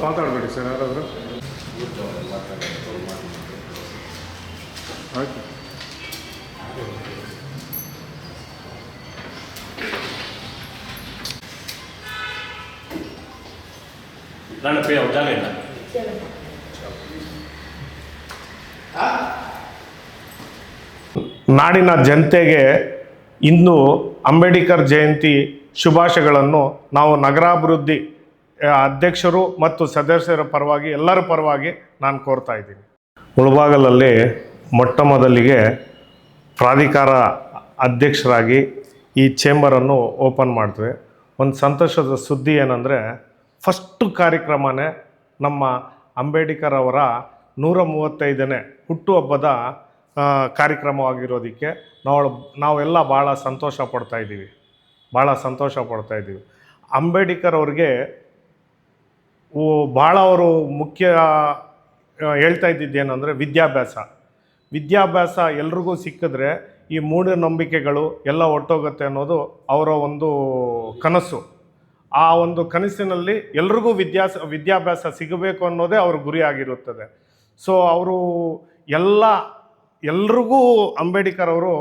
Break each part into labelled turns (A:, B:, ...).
A: ಮಾತಾಡಬೇಡಿ ಸರ್, ಯಾರಾದರೂ ಆಯ್ತು. ನಾಡಿನ ಜನತೆಗೆ ಇಂದು ಅಂಬೇಡ್ಕರ್ ಜಯಂತಿ ಶುಭಾಶಯಗಳನ್ನು ನಾವು ನಗರಾಭಿವೃದ್ಧಿ ಅಧ್ಯಕ್ಷರು ಮತ್ತು ಸದಸ್ಯರ ಪರವಾಗಿ ಎಲ್ಲರ ಪರವಾಗಿ ನಾನು ಕೋರ್ತಾ ಇದ್ದೀನಿ. ಮುಳಬಾಗಲಲ್ಲಿ ಮೊಟ್ಟ ಮೊದಲಿಗೆ ಪ್ರಾಧಿಕಾರ ಅಧ್ಯಕ್ಷರಾಗಿ ಈ ಚೇಂಬರನ್ನು ಓಪನ್ ಮಾಡ್ತೇವೆ. ಒಂದು ಸಂತೋಷದ ಸುದ್ದಿ ಏನಂದರೆ, ಫಸ್ಟು ಕಾರ್ಯಕ್ರಮನೇ ನಮ್ಮ ಅಂಬೇಡ್ಕರ್ ಅವರ 135ನೇ ಹುಟ್ಟುಹಬ್ಬದ ಕಾರ್ಯಕ್ರಮವಾಗಿರೋದಕ್ಕೆ ನಾವೆಲ್ಲ ಭಾಳ ಸಂತೋಷ ಪಡ್ತಾ ಇದ್ದೀವಿ. ಅಂಬೇಡ್ಕರ್ ಅವ್ರಿಗೆ ಭಾಳ ಅವರು ಮುಖ್ಯ ಹೇಳ್ತಾ ಇದ್ದಿದ್ದೇನೆಂದರೆ ವಿದ್ಯಾಭ್ಯಾಸ ಎಲ್ರಿಗೂ ಸಿಕ್ಕಿದ್ರೆ ಈ ಮೂಢನಂಬಿಕೆಗಳು ಎಲ್ಲ ಹೊರಟೋಗುತ್ತೆ ಅನ್ನೋದು ಅವರ ಒಂದು ಕನಸು. ಆ ಒಂದು ಕನಸಿನಲ್ಲಿ ಎಲ್ರಿಗೂ ವಿದ್ಯಾಭ್ಯಾಸ ಸಿಗಬೇಕು ಅನ್ನೋದೇ ಅವ್ರ ಗುರಿ ಆಗಿರುತ್ತದೆ. ಸೊ ಅವರು ಎಲ್ರಿಗೂ ಅಂಬೇಡ್ಕರ್ ಅವರು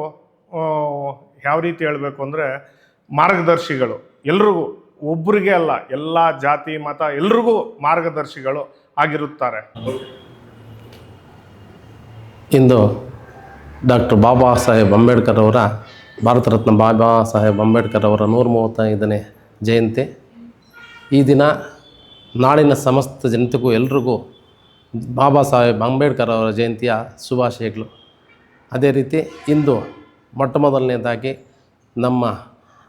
A: ಯಾವ ರೀತಿ ಹೇಳಬೇಕು ಅಂದರೆ ಮಾರ್ಗದರ್ಶಿಗಳು. ಎಲ್ರಿಗೂ, ಒಬ್ಬರಿಗೆ ಅಲ್ಲ, ಎಲ್ಲ ಜಾತಿ ಮತ ಎಲ್ರಿಗೂ ಮಾರ್ಗದರ್ಶಿಗಳು ಆಗಿರುತ್ತಾರೆ.
B: ಇಂದು ಡಾಕ್ಟರ್ ಬಾಬಾ ಸಾಹೇಬ್ ಅಂಬೇಡ್ಕರ್ ಅವರ ಭಾರತ ರತ್ನ ಬಾಬಾ ಸಾಹೇಬ್ ಅಂಬೇಡ್ಕರ್ ಅವರ 135ನೇ ಜಯಂತಿ. ಈ ದಿನ ನಾಡಿನ ಸಮಸ್ತ ಜನತೆಗೂ ಎಲ್ರಿಗೂ ಬಾಬಾ ಸಾಹೇಬ್ ಅಂಬೇಡ್ಕರ್ ಅವರ ಜಯಂತಿಯ ಶುಭಾಶಯಗಳು. ಅದೇ ರೀತಿ ಇಂದು ಮೊಟ್ಟ ಮೊದಲನೇದಾಗಿ ನಮ್ಮ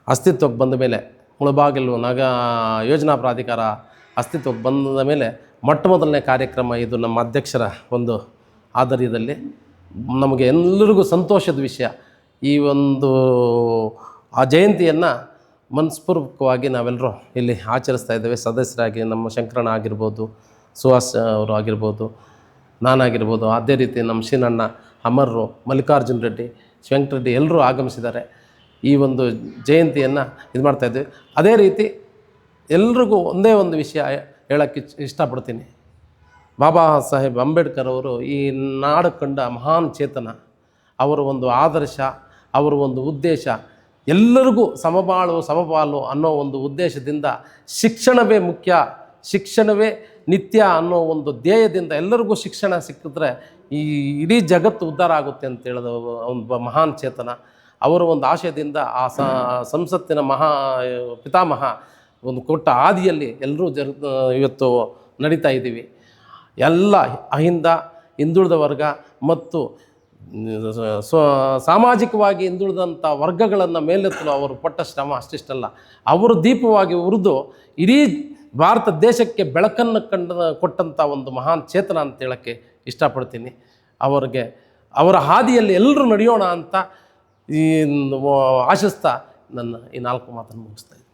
B: ಅಸ್ತಿತ್ವಕ್ಕೆ ಬಂದ ಮೇಲೆ, ಮುಳಬಾಗಿಲು ಯೋಜನಾ ಪ್ರಾಧಿಕಾರ ಅಸ್ತಿತ್ವಕ್ಕೆ ಬಂದ ಮೇಲೆ ಮೊಟ್ಟ ಮೊದಲನೇ ಕಾರ್ಯಕ್ರಮ ಇದು. ನಮ್ಮ ಅಧ್ಯಕ್ಷರ ಒಂದು ಆಧ್ವರ್ಯದಲ್ಲಿ ನಮಗೆ ಎಲ್ಲರಿಗೂ ಸಂತೋಷದ ವಿಷಯ. ಈ ಒಂದು ಆ ಜಯಂತಿಯನ್ನು ಮನಸ್ಪೂರ್ವಕವಾಗಿ ನಾವೆಲ್ಲರೂ ಇಲ್ಲಿ ಆಚರಿಸ್ತಾ ಇದ್ದೇವೆ. ಸದಸ್ಯರಾಗಿ ನಮ್ಮ ಶಂಕರಣ್ಣ ಆಗಿರ್ಬೋದು, ಸುಹಾಸ್ ಅವರು ಆಗಿರ್ಬೋದು, ನಾನಾಗಿರ್ಬೋದು, ಅದೇ ರೀತಿ ನಮ್ಮ ಶ್ರೀನಣ್ಣ, ಅಮರ್ರು, ಮಲ್ಲಿಕಾರ್ಜುನ್ ರೆಡ್ಡಿ, ವೆಂಕಟರೆಡ್ಡಿ ಎಲ್ಲರೂ ಆಗಮಿಸಿದ್ದಾರೆ. ಈ ಒಂದು ಜಯಂತಿಯನ್ನು ಇದು ಮಾಡ್ತಾಯಿದ್ವಿ. ಅದೇ ರೀತಿ ಎಲ್ರಿಗೂ ಒಂದೇ ಒಂದು ವಿಷಯ ಹೇಳೋಕ್ಕೆ ಇಷ್ಟಪಡ್ತೀನಿ. ಬಾಬಾ ಸಾಹೇಬ್ ಅಂಬೇಡ್ಕರ್ ಅವರು ಈ ನಾಡು ಕಂಡ ಮಹಾನ್ ಚೇತನ. ಅವರ ಒಂದು ಆದರ್ಶ, ಅವರ ಒಂದು ಉದ್ದೇಶ ಎಲ್ಲರಿಗೂ ಸಮಪಾಲು ಅನ್ನೋ ಒಂದು ಉದ್ದೇಶದಿಂದ ಶಿಕ್ಷಣವೇ ಮುಖ್ಯ, ಶಿಕ್ಷಣವೇ ನಿತ್ಯ ಅನ್ನೋ ಒಂದು ಧ್ಯೇಯದಿಂದ ಎಲ್ಲರಿಗೂ ಶಿಕ್ಷಣ ಸಿಕ್ಕಿದ್ರೆ ಈ ಇಡೀ ಜಗತ್ತು ಉದ್ಧಾರ ಆಗುತ್ತೆ ಅಂತ ಹೇಳಿದ ಒಂದು ಮಹಾನ್ ಚೇತನ. ಅವರ ಒಂದು ಆಶಯದಿಂದ ಆ ಸಂಸತ್ತಿನ ಪಿತಾಮಹ ಒಂದು ಕೊಟ್ಟ ಹಾದಿಯಲ್ಲಿ ಎಲ್ಲರೂ ಇವತ್ತು ನಡೀತಾ ಇದ್ದೀವಿ. ಎಲ್ಲ ಅಹಿಂದ, ಹಿಂದುಳಿದ ವರ್ಗ ಮತ್ತು ಸಾಮಾಜಿಕವಾಗಿ ಹಿಂದುಳಿದಂಥ ವರ್ಗಗಳನ್ನು ಮೇಲೆತ್ತಲು ಅವರು ಪಟ್ಟ ಶ್ರಮ ಅಷ್ಟಿಷ್ಟಲ್ಲ. ಅವರು ದೀಪವಾಗಿ ಉರಿದು ಇಡೀ ಭಾರತ ದೇಶಕ್ಕೆ ಬೆಳಕನ್ನು ಕೊಟ್ಟಂಥ ಒಂದು ಮಹಾನ್ ಚೇತನ ಅಂತ ಹೇಳೋಕ್ಕೆ ಇಷ್ಟಪಡ್ತೀನಿ. ಅವರ ಹಾದಿಯಲ್ಲಿ ಎಲ್ಲರೂ ನಡೆಯೋಣ ಅಂತ ಈ ಆಶಿಸ್ತಾ ನನ್ನ ಈ 4 ಮಾತನ್ನು ಮುಗಿಸ್ತಾ ಇದ್ದೀನಿ.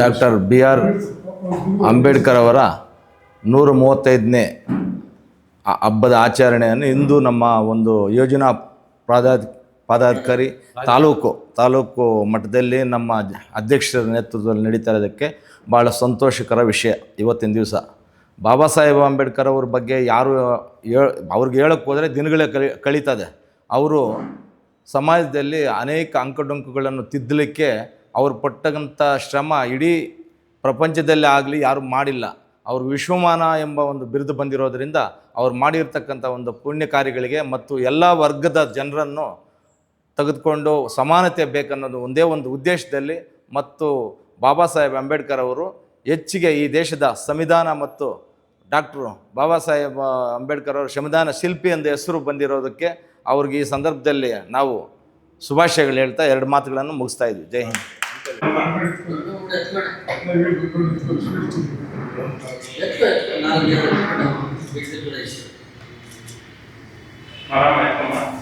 C: ಡಾಕ್ಟರ್ BR ಅಂಬೇಡ್ಕರ್ ಅವರ 135ನೇ ಹಬ್ಬದ ಆಚರಣೆಯನ್ನು ಇಂದು ನಮ್ಮ ಒಂದು ಯೋಜನಾ ಪದಾಧಿಕಾರಿ ತಾಲೂಕು ಮಟ್ಟದಲ್ಲಿ ನಮ್ಮ ಅಧ್ಯಕ್ಷರ ನೇತೃತ್ವದಲ್ಲಿ ನಡೀತಾ ಇರೋದಕ್ಕೆ ಭಾಳ ಸಂತೋಷಕರ ವಿಷಯ. ಇವತ್ತಿನ ದಿವಸ ಬಾಬಾ ಸಾಹೇಬ್ ಅಂಬೇಡ್ಕರ್ ಅವ್ರ ಬಗ್ಗೆ ಯಾರು ಅವ್ರಿಗೆ ಹೇಳೋಕ್ಕೆ ಹೋದರೆ ದಿನಗಳೇ ಕಳೀತದೆ. ಅವರು ಸಮಾಜದಲ್ಲಿ ಅನೇಕ ಅಂಕುಡೊಂಕುಗಳನ್ನು ತಿದ್ದಲಿಕ್ಕೆ ಅವ್ರು ಪಟ್ಟಂಥ ಶ್ರಮ ಇಡೀ ಪ್ರಪಂಚದಲ್ಲೇ ಆಗಲಿ ಯಾರು ಮಾಡಿಲ್ಲ. ಅವ್ರಿಗೆ ವಿಶ್ವಮಾನ ಎಂಬ ಒಂದು ಬಿರುದು ಬಂದಿರೋದರಿಂದ ಅವ್ರು ಮಾಡಿರ್ತಕ್ಕಂಥ ಒಂದು ಪುಣ್ಯ ಕಾರ್ಯಗಳಿಗೆ ಮತ್ತು ಎಲ್ಲ ವರ್ಗದ ಜನರನ್ನು ತೆಗೆದುಕೊಂಡು ಸಮಾನತೆ ಬೇಕನ್ನೋದು ಒಂದೇ ಒಂದು ಉದ್ದೇಶದಲ್ಲಿ ಮತ್ತು ಬಾಬಾ ಸಾಹೇಬ್ ಅಂಬೇಡ್ಕರ್ ಅವರು ಹೆಚ್ಚಿಗೆ ಈ ದೇಶದ ಸಂವಿಧಾನ ಮತ್ತು ಡಾಕ್ಟ್ರು ಬಾಬಾ ಸಾಹೇಬ್ ಅಂಬೇಡ್ಕರ್ ಅವರು ಸಂವಿಧಾನ ಶಿಲ್ಪಿ ಎಂದು ಹೆಸರು ಬಂದಿರೋದಕ್ಕೆ ಅವ್ರಿಗೆ ಈ ಸಂದರ್ಭದಲ್ಲಿ ನಾವು ಶುಭಾಶಯಗಳು ಹೇಳ್ತಾ 2 ಮಾತುಗಳನ್ನು ಮುಗಿಸ್ತಾ ಇದ್ವಿ. ಜೈ ಹಿಂದ್.
D: ಆರಾಮ